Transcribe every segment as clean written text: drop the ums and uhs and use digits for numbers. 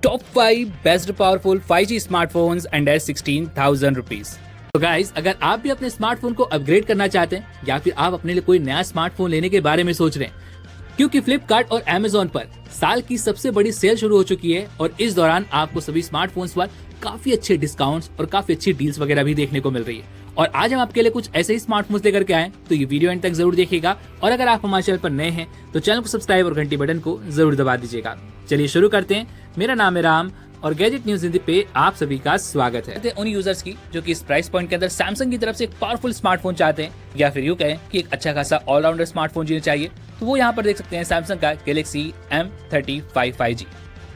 Top 5 best powerful 5G smartphones under 16,000 rupees. तो guys, अगर आप भी अपने स्मार्टफोन को अपग्रेड करना चाहते हैं या फिर आप अपने लिए कोई नया स्मार्टफोन लेने के बारे में सोच रहे हैं, क्योंकि फ्लिपकार्ट और अमेजोन पर साल की सबसे बड़ी सेल शुरू हो चुकी है और इस दौरान आपको सभी स्मार्टफोन्स पर काफी अच्छे डिस्काउंट्स और काफी अच्छी डील्स वगैरह भी देखने को मिल रही है। और आज हम आपके लिए कुछ ऐसे ही स्मार्टफोन्स लेकर के आए, तो ये वीडियो एंड तक जरूर देखिएगा। और अगर आप हमारे चैनल पर नए हैं तो चैनल को सब्सक्राइब और घंटी बटन को जरूर दबा दीजिएगा। चलिए शुरू करते हैं। मेरा नाम है राम और गैजेट न्यूज हिंदी पे आप सभी का स्वागत है। उन यूजर्स की जो कि इस प्राइस पॉइंट के अंदर सैमसंग की तरफ से एक पावरफुल स्मार्टफोन चाहते हैं या फिर यूं कहें कि एक अच्छा खासा ऑलराउंडर स्मार्टफोन जिन्हें चाहिए, तो वो यहाँ पर देख सकते हैं सैमसंग का गैलेक्सी M35 5G।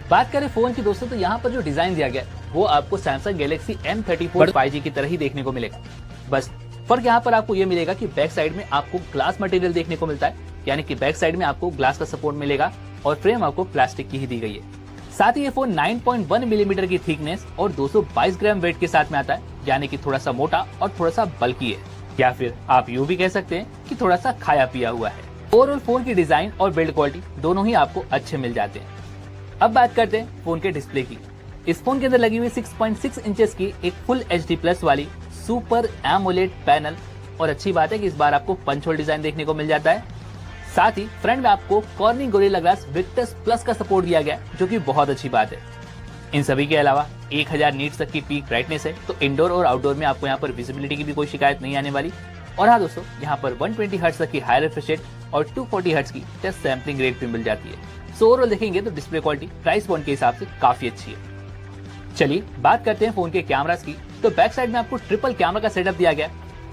बात करें फोन की दोस्तों, तो यहाँ पर जो डिजाइन दिया गया वो आपको सैमसंग गैलेक्सी M34 5G की तरह ही देखने को मिलेगा। बस फर्क यहाँ पर आपको ये मिलेगा कि बैक साइड में आपको ग्लास मटेरियल देखने को मिलता है, यानी कि बैक साइड में आपको ग्लास का सपोर्ट मिलेगा और फ्रेम आपको प्लास्टिक की ही दी गई है। साथ ही ये फोन 9.1 मिलीमीटर की थिकनेस और 222 ग्राम वेट के साथ में आता है, यानी कि थोड़ा सा मोटा और थोड़ा सा बल्की है, या फिर आप यूं भी कह सकते हैं कि थोड़ा सा खाया पिया हुआ है। ओवरऑल फोन की डिजाइन और बिल्ड क्वालिटी दोनों ही आपको अच्छे मिल जाते हैं। अब बात करते हैं फोन के डिस्प्ले की। इस फोन के अंदर लगी हुई 6.6 इंचेस की एक फुल HD+ वाली सुपर एमोलेड पैनल, और अच्छी बात है कि इस बार आपको पंच होल डिजाइन देखने को मिल जाता है। साथ ही फ्रंट में आपको cornering gorilla glass Victus plus का सपोर्ट दिया गया, जो कि बहुत अच्छी बात है। इन सभी के अलावा 1000 नीट्स तक की पीक ब्राइटनेस है, तो इंडोर और आउटडोर में आपको यहाँ पर विजिबिलिटी की भी कोई शिकायत नहीं आने वाली। और हाँ दोस्तों, यहाँ पर 120 हर्ट्ज तक की हाई रिफ्रेश रेट और 240 हर्ट्ज की टच सैम्पलिंग रेट भी मिल जाती है। सो ओवरऑल देखेंगे तो डिस्प्ले क्वालिटी प्राइस पॉइंट के हिसाब से काफी अच्छी है। चलिए बात करते हैं फोन के कैमरास की। तो बैक साइड में आपको ट्रिपल कैमरा का सेटअप दिया गया,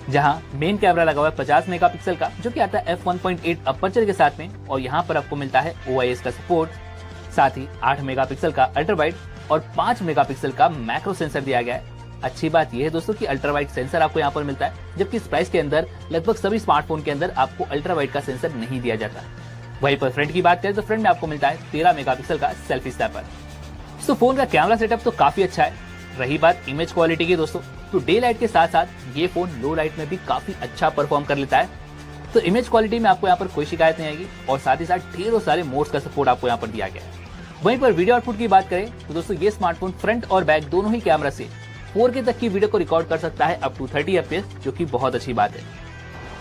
जहां मेन कैमरा लगा हुआ है 50 मेगापिक्सल का, जो कि आता है f1.8 अपर्चर के साथ में, और यहां पर आपको मिलता है OIS का सपोर्ट। साथ ही 8 मेगापिक्सल का अल्ट्रा वाइड और 5 मेगापिक्सल का मैक्रो सेंसर दिया गया है। अच्छी बात यह है दोस्तों कि अल्ट्रा वाइड सेंसर आपको यहाँ पर मिलता है, जबकि इस प्राइस के अंदर लगभग सभी स्मार्टफोन के अंदर आपको अल्ट्रा वाइड का सेंसर नहीं दिया जाता। वहीं पर फ्रंट की बात करें तो फ्रंट में आपको मिलता है 13 मेगापिक्सल का सेल्फी स्नैपर। तो फोन का कैमरा सेटअप तो काफी अच्छा है। रही बात इमेज क्वालिटी की दोस्तों, तो डे लाइट के साथ साथ ये फोन लो लाइट में भी काफी अच्छा परफॉर्म कर लेता है। तो इमेज क्वालिटी में आपको यहाँ पर कोई शिकायत नहीं आएगी, और साथ ही साथ ढेरों सारे मोड्स का सपोर्ट आपको यहाँ पर दिया गया है। वहीं पर वीडियो आउटपुट की बात करें तो दोस्तों ये स्मार्टफोन फ्रंट और बैक दोनों ही कैमरा से 4K तक की वीडियो को रिकॉर्ड कर सकता है, अप टू 30 FPS, जो कि बहुत अच्छी बात है।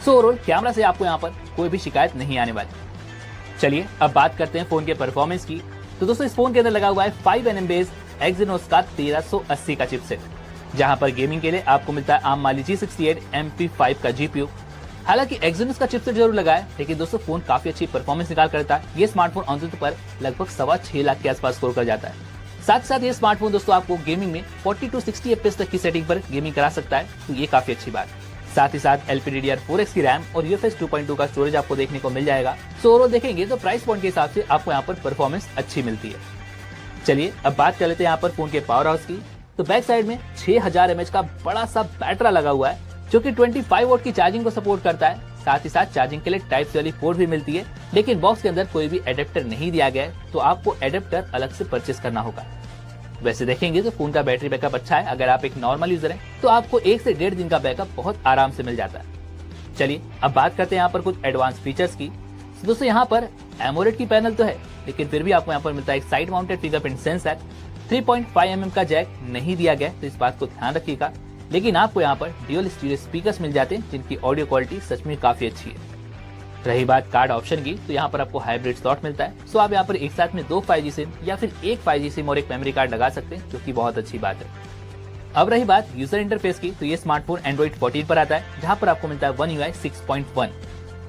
सो ओवरऑल कैमरा से आपको यहाँ पर कोई भी शिकायत नहीं आने वाली। चलिए अब बात करते हैं फोन के परफॉर्मेंस की। तो दोस्तों इस फोन के अंदर लगा हुआ है 5nm बेस Exynos का 1380 का चिपसेट, जहां पर गेमिंग के लिए आपको मिलता है ARM Mali G68 MP5 का GPU। हालांकि Exynos का चिपसेट जरूर लगा है, लेकिन दोस्तों फोन काफी अच्छी परफॉर्मेंस निकाल करता है। ये स्मार्टफोन आमतौर पर लगभग 6.25 लाख के आसपास स्कोर कर जाता है। साथ ही साथ ये स्मार्टफोन दोस्तों आपको गेमिंग में 40 to 60 FPS तक की सेटिंग पर गेमिंग करा सकता है, तो ये काफी अच्छी बात है। साथ ही साथ LPDDR4X की रैम और UFS 2.2 का स्टोरेज आपको देखने को मिल जाएगा। सो ओवरऑल देखेंगे तो प्राइस पॉइंट के हिसाब से आपको यहाँ पर परफॉर्मेंस अच्छी मिलती है। चलिए अब बात कर लेते हैं यहाँ पर फोन के पावर हाउस की। तो बैक साइड में 6000 mAh का बड़ा सा बैटरा लगा हुआ है, जो कि 25 वोल्ट की चार्जिंग को सपोर्ट करता है। साथ ही साथ चार्जिंग के लिए टाइप सी वाली पोर्ट भी मिलती है, लेकिन बॉक्स के अंदर कोई भी एडेप्टर नहीं दिया गया है, तो आपको एडेप्टर अलग से परचेस करना होगा। वैसे देखेंगे तो फोन का बैटरी बैकअप अच्छा है। अगर आप एक नॉर्मल यूजर हैं तो आपको 1 से 1.5 दिन का बैकअप बहुत आराम से मिल जाता है। चलिए अब बात करते हैं यहाँ पर कुछ एडवांस फीचर्स की। दोस्तों यहाँ पर एमोलेड की पैनल तो है, लेकिन फिर भी आपको यहाँ पर मिलता है एक side mounted fingerprint sensor. 3.5mm का जैक नहीं दिया गया, तो इस बात को ध्यान रखिएगा। लेकिन आपको यहाँ पर ड्यूअल स्टीरियो स्पीकर्स मिल जाते हैं, जिनकी ऑडियो क्वालिटी सच में काफी अच्छी है। रही बात कार्ड ऑप्शन की, तो यहाँ पर आपको हाइब्रिड स्लॉट मिलता है, सो आप यहाँ पर एक साथ में 2 5G सिम या फिर एक 5G सिम और एक मेमोरी कार्ड लगा सकते हैं, जो कि बहुत अच्छी बात है। अब रही बात यूजर इंटरफेस की, तो ये स्मार्टफोन Android 14 पर आता है, जहाँ पर आपको मिलता है One UI 6.1।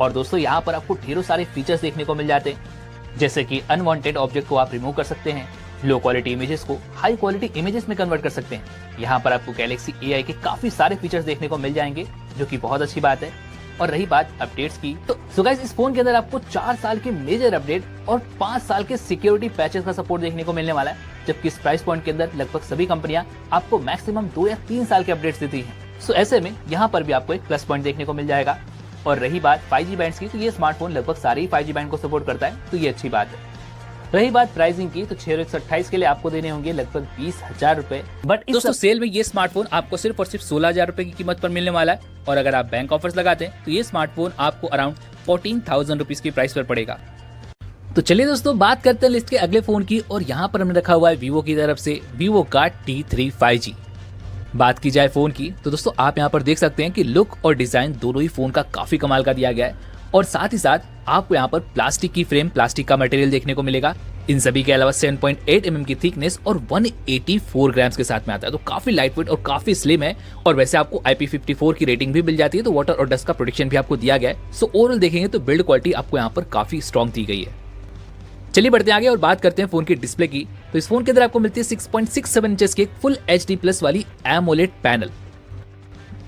और दोस्तों यहाँ पर आपको ढेरों सारे फीचर्स देखने को मिल जाते हैं, जैसे कि अनवांटेड ऑब्जेक्ट को आप रिमूव कर सकते हैं, लो क्वालिटी इमेजेस को हाई क्वालिटी इमेजेस में कन्वर्ट कर सकते हैं। यहाँ पर आपको गैलेक्सी AI के काफी सारे फीचर्स देखने को मिल जाएंगे, जो कि बहुत अच्छी बात है। और रही बात अपडेट्स की, तो गाइस इस फोन के अंदर आपको 4 साल के मेजर अपडेट और 5 साल के सिक्योरिटी पैचेस का सपोर्ट देखने को मिलने वाला है, जबकि इस प्राइस पॉइंट के अंदर लगभग सभी कंपनियां आपको मैक्सिमम 2 या 3 साल के अपडेट्स देती हैं। सो ऐसे में यहाँ पर भी आपको एक प्लस पॉइंट देखने को मिल जाएगा। और रही बात 5G बैंड्स की, तो ये स्मार्टफोन लगभग सारे ही 5G बैंड को सपोर्ट करता है, तो ये अच्छी बात है। रही बात प्राइसिंग की, तो 6/128 के लिए आपको देने होंगे लगभग 20,000 रुपए। बट दोस्तों सेल में ये स्मार्टफोन आपको सिर्फ और सिर्फ 16,000 रुपए की कीमत पर मिलने वाला है, और अगर आप बैंक ऑफर्स लगाते हैं तो ये स्मार्टफोन आपको अराउंड 14,000 रुपीज की प्राइस पर पड़ेगा। तो चलिए दोस्तों बात करते हैं लिस्ट के अगले फोन की, और यहाँ पर हमने रखा हुआ है वीवो की तरफ से वीवो का T3 5G। बात की जाए फोन की तो दोस्तों आप यहाँ पर देख सकते हैं कि लुक और डिजाइन दोनों ही फोन का काफी कमाल का दिया गया है, और साथ ही साथ आपको यहाँ पर प्लास्टिक की फ्रेम, प्लास्टिक का मटेरियल देखने को मिलेगा। इन सभी के अलावा 7.8 mm की थिकनेस और 184 ग्राम्स के साथ में आता है, तो काफी लाइट वेट और काफी स्लिम है। और वैसे आपको IP54 की रेटिंग भी मिल जाती है, तो वाटर और डस्ट का प्रोटेक्शन भी आपको दिया गया है। सो ओवरऑल देखेंगे तो बिल्ड क्वालिटी आपको यहाँ पर काफी स्ट्रॉन्ग दी गई है। चलिए बढ़ते हैं आगे और बात करते हैं फोन की डिस्प्ले की। तो इस फोन के अंदर आपको मिलती है 6.67 इंचेस की फुल HD+ वाली एमोलेड पैनल।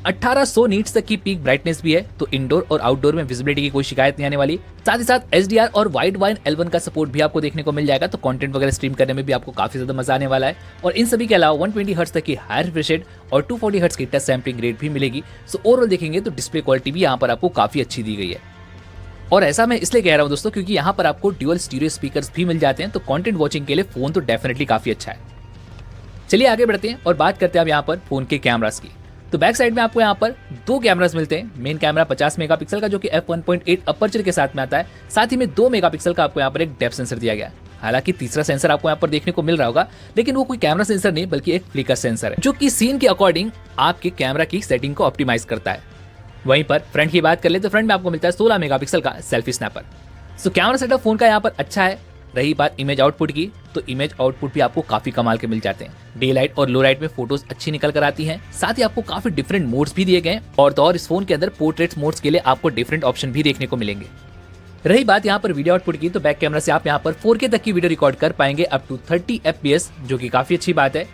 1800 नीट्स तक की पीक ब्राइटनेस भी है, तो इंडोर और आउटडोर में विजिबिलिटी की कोई शिकायत नहीं आने वाली। साथ ही साथ HDR और वाइड वाइन L1 का सपोर्ट भी आपको देखने को मिल जाएगा, तो कंटेंट वगैरह स्ट्रीम करने में भी आपको काफी ज्यादा मजा आने वाला है। और इन सभी के अलावा 120 हर्ट्ज तक की हाई रिफ्रेश रेट और 240 हर्ट्ज की टच सैंपलिंग रेट भी मिलेगी। सो ओवरऑल देखेंगे तो डिस्प्ले क्वालिटी भी यहाँ पर आपको काफी अच्छी दी गई है। और ऐसा मैं इसलिए कह रहा हूँ दोस्तों क्योंकि यहाँ पर आपको ड्यूअल स्टीरियो स्पीकर्स भी मिल जाते हैं, तो कंटेंट वॉचिंग के लिए फोन तो डेफिनेटली काफी अच्छा है। चलिए आगे बढ़ते हैं और बात करते हैं अब यहाँ पर फोन के कैमरास की। तो बैक साइड में आपको यहाँ पर दो कैमरास मिलते हैं। मेन कैमरा 50 मेगापिक्सल का जो कि f1.8 अपर्चर के साथ में आता है, साथ ही में 2 मेगापिक्सल का आपको यहाँ पर एक डेप्थ सेंसर दिया गया है। हालांकि तीसरा सेंसर आपको यहाँ पर देखने को मिल रहा होगा, लेकिन वो कोई कैमरा सेंसर नहीं बल्कि एक फ्लिकर सेंसर है, जो कि सीन के अकॉर्डिंग आपके कैमरा की सेटिंग को ऑप्टिमाइज करता है। वहीं पर फ्रंट की बात कर ले तो फ्रंट में आपको मिलता है 16 मेगापिक्सल का selfie snapper. So camera setup phone का यहाँ पर अच्छा है। रही बात इमेज आउटपुट की, तो इमेज आउटपुट भी आपको काफी कमाल के मिल जाते हैं। डे लाइट और लो लाइट में फोटोज अच्छी निकल कर आती हैं। साथ ही आपको काफी डिफरेंट मोड्स भी दिए गए, और तो और इस फोन के अंदर पोर्ट्रेट मोड्स के लिए आपको डिफरेंट ऑप्शन भी देखने को मिलेंगे। रही बात यहाँ पर वीडियो आउटपुट की, तो बैक कैमरा से आप यहाँ पर 4K तक की वीडियो रिकॉर्ड कर पाएंगे अप टू 30 FPS, जो कि काफी अच्छी बात है।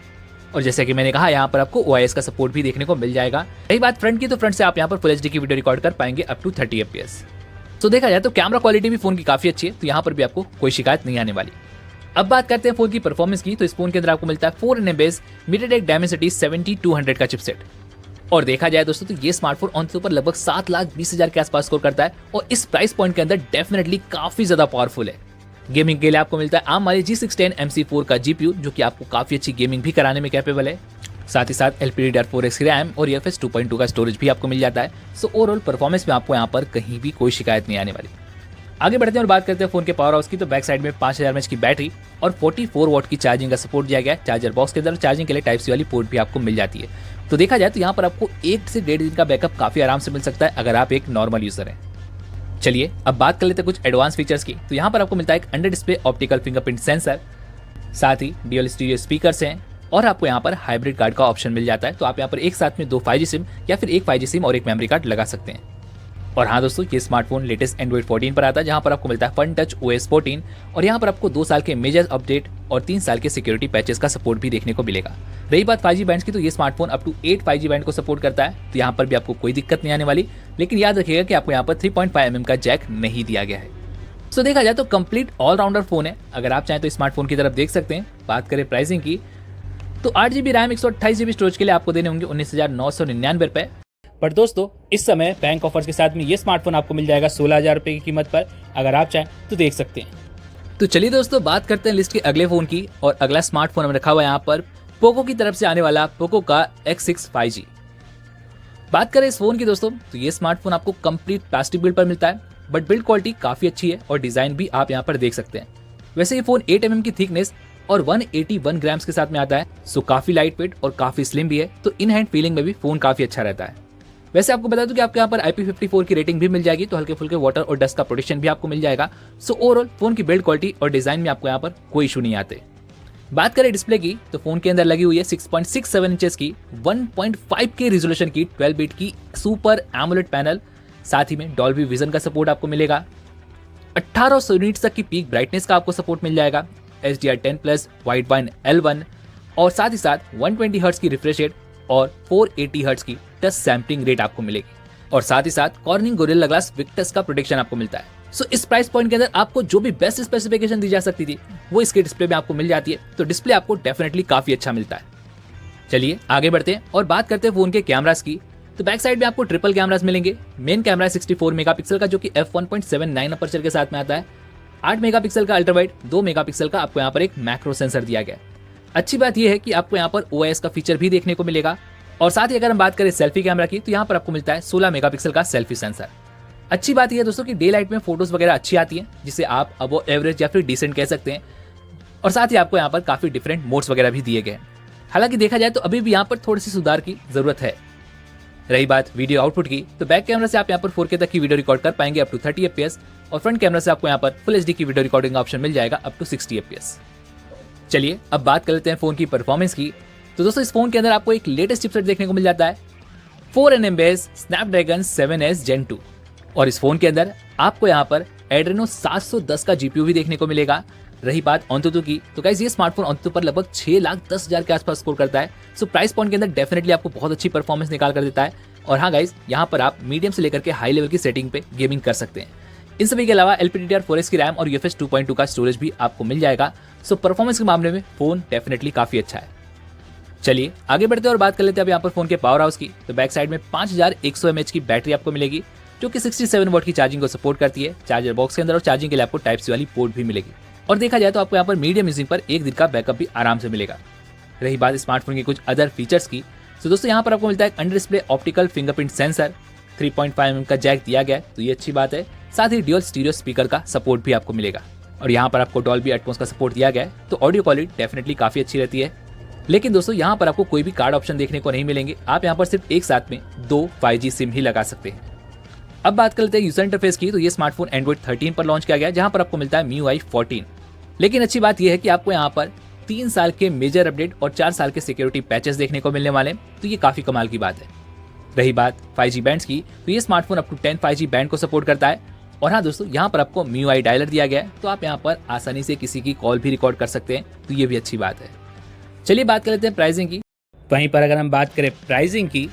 और जैसे कि मैंने कहा यहाँ पर आपको OIS का सपोर्ट भी देखने को मिल जाएगा। रही बात फ्रंट की, तो फ्रंट से आप यहाँ पर फुल HD की वीडियो रिकॉर्ड कर पाएंगे अप टू 30 FPS। तो देखा जाए तो कैमरा क्वालिटी भी फोन की काफी अच्छी है, तो यहाँ पर भी आपको कोई शिकायत नहीं आने वाली। अब बात करते हैं फोन की परफॉर्मेंस की, तो इस फोन के अंदर आपको मिलता है 4 बेस MediaTek Dimensity 7200 का चिपसेट। और देखा जाए दोस्तों तो ये स्मार्टफोन ऑन सुपर लगभग 7,20,000 के आसपास स्कोर करता है, और इस प्राइस पॉइंट के अंदर डेफिनेटली काफी ज्यादा पावरफुल है। गेमिंग के लिए आपको मिलता है ARM वाली G610 MC4 का GPU, जो कि आपको काफी अच्छी गेमिंग भी कराने में कैपेबल है। साथ ही साथ LPDDR4X रैम और UFS 2.2 का स्टोरेज भी आपको मिल जाता है। सो ओवरऑल परफॉर्मेंस में आपको यहाँ पर कहीं भी कोई शिकायत नहीं आने वाली। आगे बढ़ते हैं और बात करते हैं फोन के पावर हाउस की। तो बैक साइड में 5000 mAh की बैटरी और 44 वॉट की चार्जिंग का सपोर्ट दिया गया है। चार्जर बॉक्स के अंदर चार्जिंग के लिए टाइप सी वाली पोर्ट भी आपको मिल जाती है। तो देखा जाए तो यहाँ पर आपको 1 से 1.5 दिन का बैकअप काफी आराम से मिल सकता है अगर आप एक नॉर्मल यूजर हैं। चलिए अब बात कर लेते हैं कुछ एडवांस फीचर्स की। तो यहाँ पर आपको मिलता है एक under display optical fingerprint sensor, साथ ही ड्यूअल स्टीरियो स्पीकर्स हैं, और आपको यहाँ पर हाइब्रिड कार्ड का ऑप्शन मिल जाता है। तो आप यहाँ पर एक साथ में 2 5G सिम या फिर एक 5G सिम और एक मेमोरी कार्ड लगा सकते हैं। और हाँ दोस्तों, ये स्मार्टफोन लेटेस्ट एंड्रॉइड 14 पर आता है, जहाँ पर आपको मिलता है फन टच OS 14, और यहाँ पर आपको 2 साल के मेजर अपडेट और 3 साल के सिक्योरिटी पैचेस का सपोर्ट भी देखने को मिलेगा। रही बात 5G बैंड्स की, तो ये smartphone up to 8 5G band को सपोर्ट करता है, तो यहाँ पर भी आपको कोई दिक्कत नहीं आने वाली। लेकिन याद रखिएगा कि आपको यहाँ पर 3.5 mm का जैक नहीं दिया गया है। सो देखा जाए तो कंप्लीट ऑलराउंडर फोन है। अगर आप चाहें तो स्मार्टफोन की तरफ देख सकते हैं। बात करें प्राइसिंग की, तो 8GB रैम 128GB स्टोरेज के लिए आपको देने होंगे 19,999 रुपए। पर दोस्तों इस समय बैंक ऑफर्स के साथ में ये स्मार्टफोन आपको मिल जाएगा 16,000 रुपए की कीमत पर। अगर आप चाहें तो देख सकते हैं। तो चलिए दोस्तों बात करते हैं लिस्ट के अगले फोन की, और अगला स्मार्टफोन हमने रखा हुआ है यहाँ पर पोको की तरफ से आने वाला पोको का X6 5G। बात करें इस फोन की दोस्तों, तो ये स्मार्टफोन आपको कंप्लीट प्लास्टिक बिल्ड पर मिलता है, बट बिल्ड क्वालिटी काफी अच्छी है और डिजाइन भी आप यहाँ पर देख सकते हैं। वैसे ये फोन 8 mm की थिकनेस और 181 ग्राम्स के साथ में आता है, सो काफी लाइट वेट और काफी स्लिम भी है, तो इन हैंड फीलिंग में भी फोन काफी अच्छा रहता है। वैसे आपको बता दूं कि आपको यहाँ पर IP54 की रेटिंग भी मिल जाएगी, तो हल्के फुल्के वाटर और डस्ट का प्रोटेक्शन भी आपको मिल जाएगा। सो ओवरऑल फोन की बिल्ड क्वालिटी और डिजाइन में आपको यहाँ पर कोई इशू नहीं आते। बात करें डिस्प्ले की, तो फोन के अंदर लगी हुई है 6.67 इंचेस की 1.5K रिजोल्यूशन की 12 बिट की सुपर एमोलेड पैनल। साथ ही में डॉल्बी विजन का सपोर्ट आपको मिलेगा। 1800 नीट्स तक की पीक ब्राइटनेस का आपको सपोर्ट मिल जाएगा। HDR10+ वाइड वाइन L1, और साथ ही साथ 120 हर्ट्ज की रिफ्रेश रेट और 480 हर्ट्ज की टच सैंपलिंग रेट आपको मिलेगी। और साथ ही साथ कॉर्निंग गोरिल्ला ग्लास विक्टस का प्रोटेक्शन आपको मिलता है। सो इस प्राइस पॉइंट के अंदर आपको जो भी बेस्ट स्पेसिफिकेशन दी जा सकती थी वो इसके डिस्प्ले में आपको मिल जाती है, तो डिस्प्ले आपको डेफिनेटली काफी अच्छा मिलता है। चलिए आगे बढ़ते हैं और बात करते हैं फोन के कैमरास की। तो बैक साइड में आपको ट्रिपल कैमरास मिलेंगे। मेन कैमरा 64 मेगापिक्सल का, जो कि f1.79 अपर्चर के साथ में आता है। 8 मेगापिक्सल का अल्ट्रावाइड, 2 मेगापिक्सल का आपको यहाँ पर एक मैक्रो सेंसर दिया गया है। अच्छी बात यह है कि आपको यहाँ पर OIS का फीचर भी देखने को मिलेगा। और साथ ही अगर हम बात करें सेल्फी कैमरा की, तो यहाँ पर आपको मिलता है 16 मेगापिक्सल का सेल्फी सेंसर। अच्छी बात यह है दोस्तों कि डे लाइट में फोटोज वगैरह अच्छी आती हैं, जिसे आप अबो एवरेज या फिर डिसेंट कह सकते हैं। और साथ ही आपको यहाँ पर काफी डिफरेंट मोड्स वगैरह भी दिए गए हैं। हालांकि देखा जाए तो अभी भी यहाँ पर थोड़ी सी सुधार की जरूरत है। रही बात वीडियो आउटपुट की, तो बैक कैमरा से आप यहाँ पर 4K तक की वीडियो रिकॉर्ड कर पाएंगे अप टू 30 FPS, और फ्रंट कैमरा से आपको यहाँ पर फुल HD की वीडियो रिकॉर्डिंग ऑप्शन मिल जाएगा अप टू 60 FPS। चलिए अब बात कर लेते हैं फोन की परफॉर्मेंस की। तो दोस्तों इस फोन के अंदर आपको एक लेटेस्ट चिपसेट देखने को मिल जाता है, 4nm base Snapdragon 7S Gen 2। और इस फोन के अंदर आपको यहाँ पर एड्रेनो 710 का GPU भी देखने को मिलेगा। रही बात ऑनटूटू की, तो गाइस ये स्मार्टफोन ऑनटूटू पर लगभग 6,10,000 के आसपास स्कोर करता है। सो प्राइस पॉइंट के अंदर डेफिनेटली आपको बहुत अच्छी परफॉर्मेंस निकाल कर देता है। और हाँ गाइस, यहाँ पर आप मीडियम से लेकर के हाई लेवल की सेटिंग पे गेमिंग कर सकते हैं। इन सभी के अलावा LPDDR4S की रैम और UFS 2.2 का स्टोरेज भी आपको मिल जाएगा। सो परफॉर्मेंस के मामले में फोन डेफिनेटली काफी अच्छा है। चलिए आगे बढ़ते हैं और बात कर लेते हैं अब यहाँ पर फोन के पावर हाउस की। तो बैक साइड में 5100 mAh की बैटरी आपको मिलेगी, जो कि 67 वॉट की चार्जिंग को सपोर्ट करती है चार्जर बॉक्स के अंदर, और चार्जिंग के लिए आपको टाइप सी वाली पोर्ट भी मिलेगी। और देखा जाए तो आपको यहाँ पर मीडियम यूजिंग पर एक दिन का बैकअप भी आराम से मिलेगा। रही बात स्मार्टफोन के कुछ अदर फीचर्स की, तो दोस्तों यहाँ पर आपको मिलता है under display optical fingerprint sensor, 3.5mm का जैक दिया गया है, तो ये अच्छी बात है। साथ ही ड्यूअल स्टीरियो स्पीकर का सपोर्ट भी आपको मिलेगा, और यहाँ पर आपको डॉल्बी एटमॉस का सपोर्ट दिया गया है, तो ऑडियो क्वालिटी डेफिनेटली काफी अच्छी रहती है। लेकिन दोस्तों यहाँ पर आपको कोई भी कार्ड ऑप्शन देखने को नहीं मिलेंगे, आप यहाँ पर सिर्फ एक साथ में 2 5G सिम ही लगा सकते हैं। अब बात करते हैं यूजर इंटरफेस की, तो ये स्मार्टफोन एंड्रॉइड 13 पर लॉन्च किया गया है, जहां पर आपको मिलता है MIUI 14। लेकिन अच्छी बात यह है कि आपको यहाँ पर 3 साल के मेजर अपडेट और 4 साल के सिक्योरिटी पैचेस देखने को मिलने वाले हैं, तो ये काफी कमाल की बात है। रही बात 5G बैंड्स की, तो ये smartphone up to 10 5G band को सपोर्ट करता है। और हाँ दोस्तों, यहाँ पर आपको MIUI डायलर दिया गया है, तो आप यहाँ पर आसानी से किसी की कॉल भी रिकॉर्ड कर सकते हैं, तो ये भी अच्छी बात है। चलिए बात कर लेते हैं प्राइसिंग की। वहीं पर अगर हम बात करें प्राइसिंग की,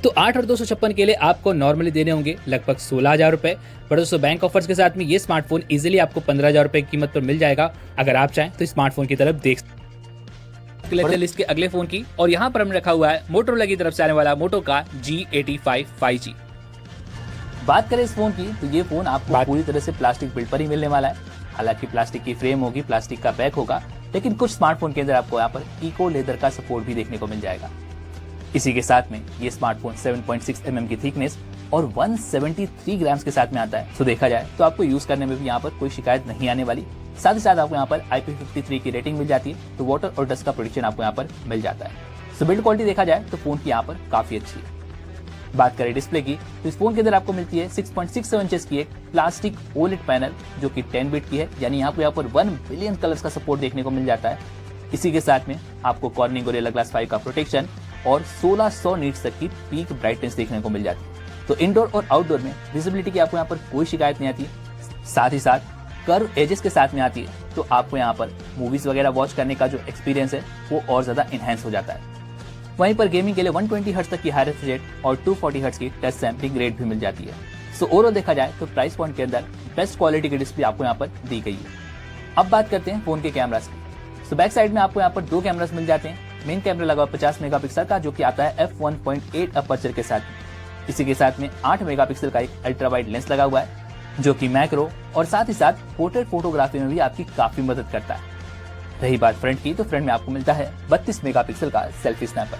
तो 8 और 256 के लिए आपको नॉर्मली देने होंगे लगभग 16,000 रुपए, पर दोस्तों बैंक ऑफर्स के साथ में ये स्मार्टफोन इजीली आपको 15,000 रुपए की कीमत पर मिल जाएगा। अगर आप चाहें तो स्मार्टफोन की तरफ देख लेते हैं लिस्ट के अगले फोन की, और यहाँ पर हमने रखा हुआ है मोटोरोला की तरफ से आने वाला मोटो का G85 5G। बात करें इस फोन की, तो ये फोन आपको पूरी तरह से प्लास्टिक बिल्ड पर ही मिलने वाला है। हालांकि प्लास्टिक की फ्रेम होगी, प्लास्टिक का बैक होगा, लेकिन कुछ स्मार्टफोन के अंदर आपको यहाँ पर इको लेदर का सपोर्ट भी देखने को मिल जाएगा। इसी के साथ में ये स्मार्टफोन 7.6mm की थिकनेस और 173 ग्राम्स के साथ में आता है। तो देखा जाए तो आपको यूज करने में भी यहाँ पर कोई शिकायत नहीं आने वाली। साथ ही साथ आपको यहाँ पर IP53 की रेटिंग मिल जाती है, तो वाटर और डस्ट का प्रोटेक्शन आपको यहाँ पर मिल जाता है। सो बिल्ड क्वालिटी देखा जाए तो फोन की यहाँ पर काफी अच्छी है। बात करें डिस्प्ले की, तो इस फोन के अंदर आपको मिलती है 6.67 इंचेस की एक प्लास्टिक OLED पैनल, जो कि 10 बिट की है, यानी आपको यहाँ पर 1 बिलियन कलर्स का सपोर्ट देखने को मिल जाता है। इसी के साथ में आपको कॉर्निंग गोरिल्ला ग्लास 5 का प्रोटेक्शन और 1600 नीट्स तक की पीक ब्राइटनेस देखने को मिल जाती है। तो इंडोर और आउटडोर में विजिबिलिटी की आपको यहाँ पर कोई शिकायत नहीं आती। साथ ही साथ कर्व एजेस के साथ में आती है, तो आपको यहाँ पर मूवीज वगैरह वॉच करने का जो एक्सपीरियंस है वो और ज्यादा इनहेंस हो जाता है। वहीं पर गेमिंग के लिए 120 हर्ट्ज तक की हाई रेफ्रिजरेट और 240 हर्ट्ज की टच सैंपलिंग रेट भी मिल जाती है। सो ओवरऑल देखा जाए तो प्राइस पॉइंट के अंदर बेस्ट क्वालिटी की डिस्प्ले आपको यहाँ पर दी गई है। अब बात करते हैं फोन के कैमरास की। सो बैक साइड में आपको यहाँ पर 2 कैमरास मिल जाते हैं। मेन कैमरा लगा 50 मेगापिक्सल का, जो कि आता है f1.8 अपर्चर के साथ। इसी के साथ में 8 मेगापिक्सल का एक अल्ट्रा वाइड लेंस लगा हुआ है, जो कि मैक्रो और साथ ही साथ पोर्ट्रेट फोटोग्राफी में भी आपकी काफी मदद करता है। रही बात फ्रंट की, तो फ्रंट में आपको मिलता है 32 मेगापिक्सल का सेल्फी स्नैपर।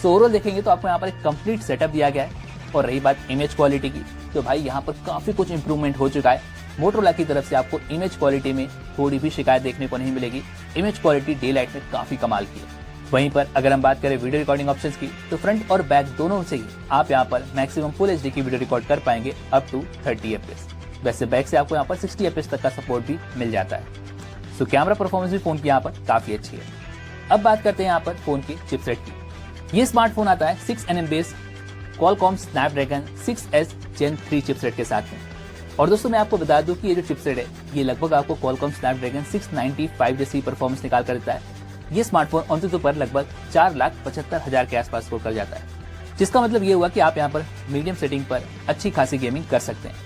सो ओवरऑल देखेंगे तो आपको यहाँ पर एक कंप्लीट सेटअप दिया गया है। और रही बात इमेज क्वालिटी की, तो भाई यहाँ पर काफी कुछ इंप्रूवमेंट हो चुका है। मोटोरोला की तरफ से आपको इमेज क्वालिटी में थोड़ी भी शिकायत देखने को नहीं मिलेगी। इमेज क्वालिटी डे लाइट में काफी कमाल की है। वहीं पर अगर हम बात करें वीडियो रिकॉर्डिंग ऑप्शंस की, तो फ्रंट और बैक दोनों से ही आप यहाँ पर मैक्सिमम फुल HD की वीडियो रिकॉर्ड कर पाएंगे अप टू 30 FPS। वैसे बैक से आपको यहाँ पर 60 FPS तक का सपोर्ट भी मिल जाता है। सो कैमरा परफॉर्मेंस भी फोन की यहाँ पर काफी अच्छी है। अब बात करते हैं यहाँ पर फोन की चिपसेट की। ये स्मार्टफोन आता है 6nm base Qualcomm Snapdragon 6S Gen 3 chipset के साथ में। और दोस्तों मैं आपको बता दूं कि ये जो चिपसेट है ये लगभग आपको Qualcomm Snapdragon 695 जैसी परफॉर्मेंस निकाल कर देता है। ये स्मार्टफोन ऑनटूटू पर लगभग 4,75,000 के आसपास स्कोर कर जाता है, जिसका मतलब ये हुआ कि आप यहाँ पर मीडियम सेटिंग पर अच्छी खासी गेमिंग कर सकते हैं।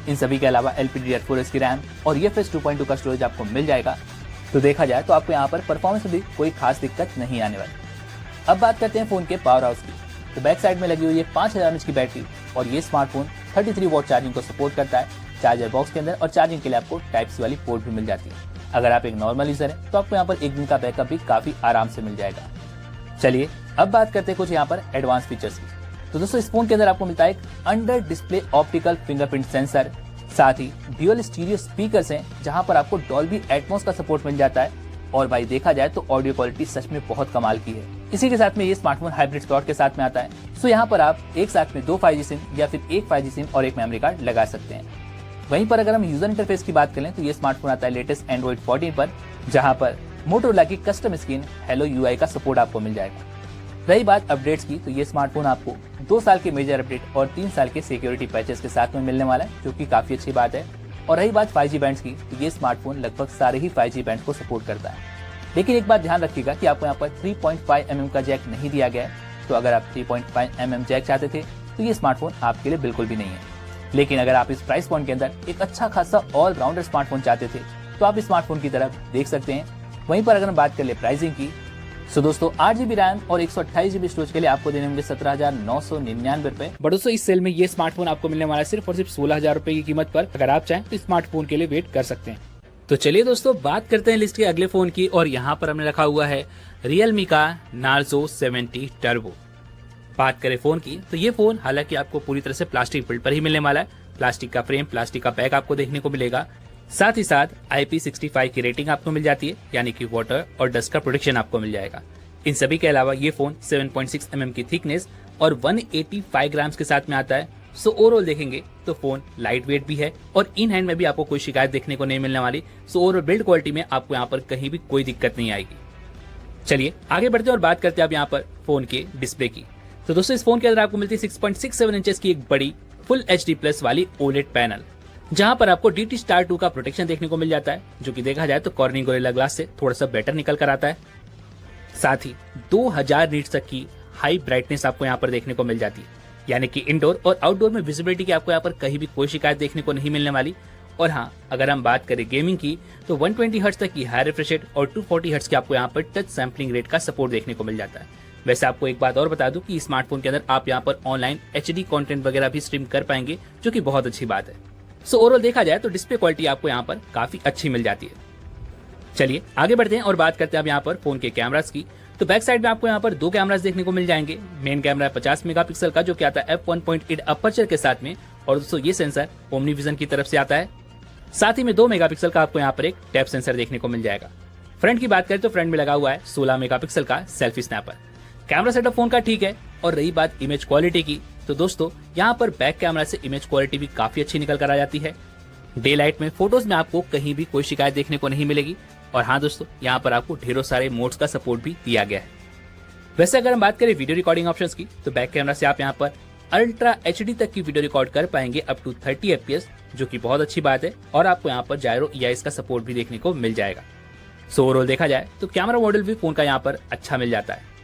इन सभी के अलावा LPDDR4S की रैम और UFS 2.2 का स्टोरेज आपको मिल जाएगा। तो देखा जाए तो आपको यहाँ पर परफॉर्मेंस में भी कोई खास दिक्कत नहीं आने वाली। अब बात करते हैं फोन के पावर हाउस की। तो बैक साइड में लगी हुई है 5000 mAh की बैटरी, और ये स्मार्टफोन 33 वॉट चार्जिंग को सपोर्ट करता है चार्जर बॉक्स के अंदर, और चार्जिंग के लिए आपको टाइप सी वाली पोर्ट भी मिल जाती है। अगर आप एक नॉर्मल यूजर हैं तो आपको यहाँ पर एक दिन का बैकअप भी काफी आराम से मिल जाएगा। चलिए अब बात करते हैं कुछ यहाँ पर एडवांस फीचर्स की। तो दोस्तों इस फोन के अंदर आपको मिलता है एक under display optical fingerprint sensor, साथ ही ड्यूअल स्टीरियो स्पीकर्स हैं जहां पर आपको डॉल्बी एटमॉस का सपोर्ट मिल जाता है। और भाई देखा जाए तो ऑडियो क्वालिटी सच में बहुत कमाल की है। इसी के साथ में ये स्मार्टफोन हाइब्रिड स्लॉट के साथ में आता है। सो यहाँ पर आप एक साथ में 2 5G सिम या फिर एक 5G सिम और एक मेमोरी कार्ड लगा सकते हैं। वहीं पर अगर हम यूजर इंटरफेस की बात करें तो ये स्मार्टफोन आता है लेटेस्ट एंड्रॉइड 14 पर, जहां पर मोटोरोला की कस्टम स्क्रीन हेलो यूआई का सपोर्ट आपको मिल जाएगा। रही बात अपडेट्स की तो ये स्मार्टफोन आपको 2 साल के मेजर अपडेट और 3 साल के सिक्योरिटी पैचेस के साथ में मिलने वाला है, जो कि काफी अच्छी बात है। और रही बात 5G बैंड्स की तो ये स्मार्टफोन लगभग सारे ही 5G बैंड को सपोर्ट करता है। लेकिन एक बात ध्यान रखिएगा कि आपको यहाँ पर 3.5 mm का जैक नहीं दिया गया है। तो अगर आप 3.5 mm जैक चाहते थे तो ये स्मार्टफोन आपके लिए बिल्कुल भी नहीं है। लेकिन अगर आप इस प्राइस पॉइंट के अंदर एक अच्छा खासा ऑलराउंडर स्मार्टफोन चाहते थे तो आप इस स्मार्टफोन की तरफ देख सकते हैं। वहीं पर अगर हम बात कर ले प्राइसिंग की तो दोस्तों 8GB रैम और 128GB स्टोरेज के लिए आपको देने होंगे 17,999 रुपए। बट दोस्तों इस सेल में ये स्मार्टफोन आपको मिलने वाला है सिर्फ और सिर्फ 16,000 रुपए की कीमत पर। अगर आप चाहें तो स्मार्टफोन के लिए वेट कर सकते हैं। तो चलिए दोस्तों बात करते हैं लिस्ट के अगले फोन की, और यहाँ पर हमने रखा हुआ है Realme का Narzo 70 Turbo। बात करें फोन की तो ये फोन हालांकि आपको पूरी तरह से प्लास्टिक बिल्ड पर ही मिलने वाला है। प्लास्टिक का फ्रेम, प्लास्टिक का बैक आपको देखने को मिलेगा। साथ ही साथ IP65 की रेटिंग आपको मिल जाती है, यानी कि वाटर और डस्ट का प्रोटेक्शन आपको मिल जाएगा। इन सभी के अलावा ये फोन 7.6 mm की थिकनेस और 185 ग्राम्स के साथ में आता है। सो ओवरऑल देखेंगे तो फोन लाइट वेट भी है और इन हैंड में भी आपको कोई शिकायत देखने को नहीं मिलने वाली। सो ओवरऑल बिल्ड क्वालिटी में आपको यहाँ पर कहीं भी कोई दिक्कत नहीं आएगी। चलिए आगे बढ़ते हैं और बात करते हैं अब यहाँ पर फोन के डिस्प्ले की। तो दोस्तों इस फोन के अंदर आपको मिलती है 6.67 इंचेस की एक बड़ी फुल HD+ वाली OLED पैनल, जहां पर आपको DT Star 2 का प्रोटेक्शन देखने को मिल जाता है, जो कि देखा जाए तो कॉर्निंग गोरिल्ला ग्लास से थोड़ा सा बेटर निकल कर आता है। साथ ही 2000 नीट्स तक की हाई ब्राइटनेस आपको यहाँ पर देखने को मिल जाती है, यानी कि इंडोर और आउटडोर में विजिबिलिटी की आपको यहाँ पर कहीं भी कोई शिकायत देखने को नहीं मिलने वाली। और हाँ, अगर हम बात करें गेमिंग की तो 120 हर्ट्ज तक की हाई रिफ्रेश रेट और 240 हर्ट्ज की आपको यहाँ पर टच सैम्पलिंग रेट का सपोर्ट देखने को मिल जाता है। वैसे आपको एक बात और बता दूं कि स्मार्टफोन के अंदर आप यहाँ पर ऑनलाइन HD कंटेंट वगैरह भी स्ट्रीम कर पाएंगे, जो कि बहुत अच्छी बात है। सो ओवरऑल देखा जाए तो डिस्प्ले क्वालिटी आपको यहाँ पर काफी अच्छी मिल जाती है। चलिए आगे बढ़ते हैं और बात करते हैं अब यहाँ पर फोन के कैमरास की। तो बैक साइड में आपको यहाँ पर 2 कैमरास देखने को मिल जाएंगे। मेन कैमरा 50 मेगापिक्सल का, जो कि आता है f1.8 अपर्चर के साथ में, और दोस्तों ये सेंसर ओमनीविजन की तरफ से आता है। साथ ही में 2 मेगापिक्सल का आपको यहाँ पर एक टैप सेंसर देखने को मिल जाएगा। फ्रंट की बात करें तो फ्रंट में लगा हुआ है 16 मेगापिक्सल का selfie snapper. Camera setup phone का ठीक है। और रही बात इमेज क्वालिटी की तो दोस्तों यहाँ पर बैक कैमरा से इमेज क्वालिटी भी काफी अच्छी निकल कर आ जाती है। डे लाइट में फोटोज में आपको कहीं भी कोई शिकायत देखने को नहीं मिलेगी। और हाँ दोस्तों, यहाँ पर आपको ढेरों सारे मोड्स का सपोर्ट भी दिया गया है। वैसे अगर हम बात करें वीडियो रिकॉर्डिंग ऑप्शंस की तो बैक कैमरा से आप यहाँ पर अल्ट्रा HD तक की वीडियो रिकॉर्ड कर पाएंगे अप टू 30 FPS, जो कि बहुत अच्छी बात है। और आपको यहाँ पर जायरो EIS का सपोर्ट भी देखने को मिल जाएगा। सो ओवरऑल देखा जाए तो कैमरा मॉडल भी फोन का यहाँ पर अच्छा मिल जाता है।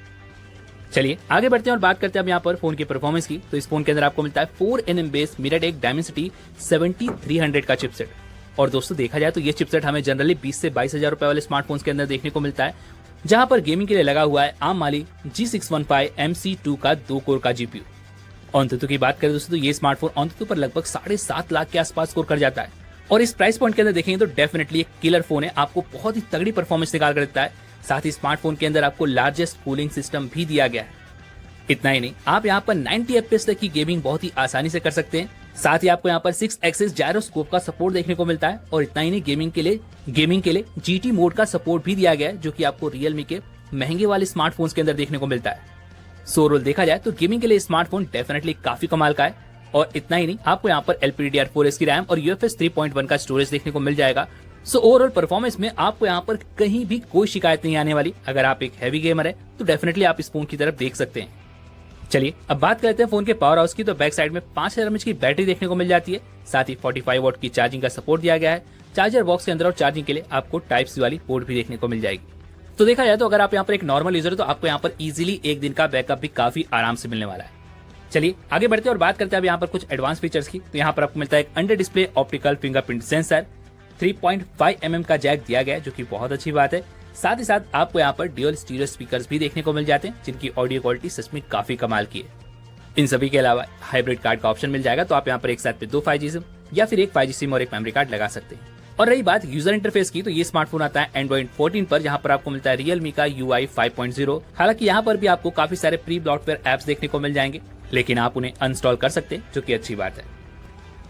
चलिए आगे बढ़ते हैं और बात करते हैं अब यहाँ पर फोन की परफॉर्मेंस की। तो इस फोन के अंदर आपको मिलता है 4nm बेस MediaTek Dimensity 7300 का चिपसेट। और दोस्तों देखा जाए तो ये चिपसेट हमें जनरली 20 से 22,000 रुपए वाले स्मार्टफोन्स के अंदर देखने को मिलता है, जहां पर गेमिंग के लिए लगा हुआ है आर्म माली G615 MC2 का 2 कोर का GPU। ऑनतुतु की बात करें दोस्तों तो ये स्मार्टफोन ऑनतुतु पर लगभग 7.5 लाख के आसपास स्कोर कर जाता है। और इस प्राइस पॉइंट के अंदर देखेंगे तो डेफिनेटली एक किलर फोन है, आपको बहुत ही तगड़ी परफॉर्मेंस निकाल कर देता है। साथ ही स्मार्टफोन के अंदर आपको लार्जेस्ट कूलिंग सिस्टम भी दिया गया है। इतना ही नहीं, आप यहाँ पर 90 FPS तक की गेमिंग बहुत ही आसानी से कर सकते हैं। साथ ही आपको यहाँ पर 6 एक्सिस जायरोस्कोप का सपोर्ट देखने को मिलता है। और इतना ही नहीं, गेमिंग के लिए GT मोड का सपोर्ट भी दिया गया है, जो कि आपको Realme के महंगे वाले स्मार्टफोन्स के अंदर देखने को मिलता है। सो ओवरऑल देखा जाए तो गेमिंग के लिए स्मार्टफोन डेफिनेटली काफी कमाल का है। और इतना ही नहीं, आपको यहाँ पर LPDDR4S की रैम और UFS 3.1 का स्टोरेज देखने को मिल जाएगा। सो ओवरऑल परफॉर्मेंस में आपको यहाँ पर कहीं भी कोई शिकायत नहीं आने वाली। अगर आप एक हैवी गेमर है तो डेफिनेटली आप इस फोन की तरफ देख सकते हैं। चलिए अब बात करते हैं फोन के पावर हाउस की। तो बैक साइड में 5000 mAh की बैटरी देखने को मिल जाती है। साथ ही 45 वॉट की चार्जिंग का सपोर्ट दिया गया है। चार्जर बॉक्स के अंदर और चार्जिंग के लिए आपको Type-C वाली पोर्ट भी देखने को मिल जाएगी। तो देखा जाए तो अगर आप यहाँ पर एक नॉर्मल यूजर है तो आपको यहाँ पर इजीली एक दिन का बैकअप भी काफी आराम से मिलने वाला है। चलिए आगे बढ़ते हैं और बात करते हैं अब यहाँ पर कुछ एडवांस फीचर्स की। तो यहाँ पर आपको मिलता है एक under display optical fingerprint sensor, 3.5 mm का जैक दिया गया है, जो कि बहुत अच्छी बात है। साथ ही साथ आपको यहाँ पर ड्यूअल स्टीरियो स्पीकर्स भी देखने को मिल जाते हैं, जिनकी ऑडियो क्वालिटी सच में काफी कमाल की है। इन सभी के अलावा हाइब्रिड कार्ड का ऑप्शन मिल जाएगा, तो आप यहाँ पर एक साथ में 2 5G सिम या फिर एक 5G सिम और एक मेमोरी कार्ड लगा सकते हैं। और रही बात यूजर इंटरफेस की, तो ये स्मार्टफोन आता है एंड्रॉइड 14 पर, जहां पर आपको मिलता है Realme का UI 5.0। हालांकि यहाँ पर भी आपको काफी सारे प्री ब्लॉटवेयर एप्स देखने को मिल जाएंगे, लेकिन आप उन्हें अनइंस्टॉल कर सकते हैं, जो कि अच्छी बात है।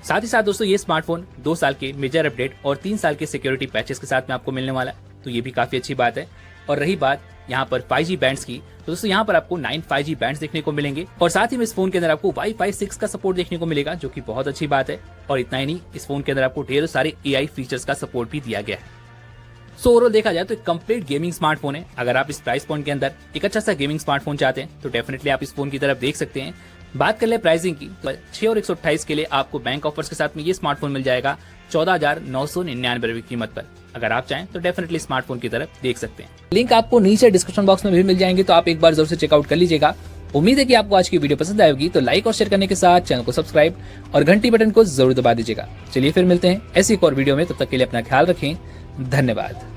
साथ ही साथ दोस्तों ये स्मार्टफोन 2 साल के मेजर अपडेट और 3 साल के सिक्योरिटी पैचेस के साथ में आपको मिलने वाला है, तो ये भी काफी अच्छी बात है। और रही बात यहाँ पर 5G बैंड्स की, तो दोस्तों यहाँ पर आपको 9 5G बैंड्स देखने को मिलेंगे और साथ ही में इस फोन के अंदर आपको Wi-Fi 6 का सपोर्ट देखने को मिलेगा, जो कि बहुत अच्छी बात है। और इतना ही नहीं, इस फोन के अंदर आपको ढेरों सारे AI फीचर्स का सपोर्ट भी दिया गया है। सो ओवरऑल देखा जाए तो एक कंप्लीट गेमिंग स्मार्टफोन है। अगर आप इस प्राइस पॉइंट के अंदर एक अच्छा सा गेमिंग स्मार्टफोन चाहते हैं तो डेफिनेटली आप इस फोन की तरफ देख सकते हैं। बात कर ले प्राइसिंग की, तो 6 और 128 के लिए आपको बैंक ऑफर्स के साथ में ये स्मार्टफोन मिल जाएगा 14,999 रुपए की कीमत पर। अगर आप चाहें तो डेफिनेटली स्मार्टफोन की तरफ देख सकते हैं। लिंक आपको नीचे डिस्क्रिप्शन बॉक्स में भी मिल जाएंगे, तो आप एक बार जरूर से चेकआउट कर लीजिएगा। उम्मीद है कि आपको आज की वीडियो पसंद आएगी, तो लाइक और शेयर करने के साथ चैनल को सब्सक्राइब और घंटी बटन को जरूर दबा दीजिएगा। चलिए फिर मिलते हैं ऐसी एक और वीडियो में, तब तक के लिए अपना ख्याल रखें। धन्यवाद।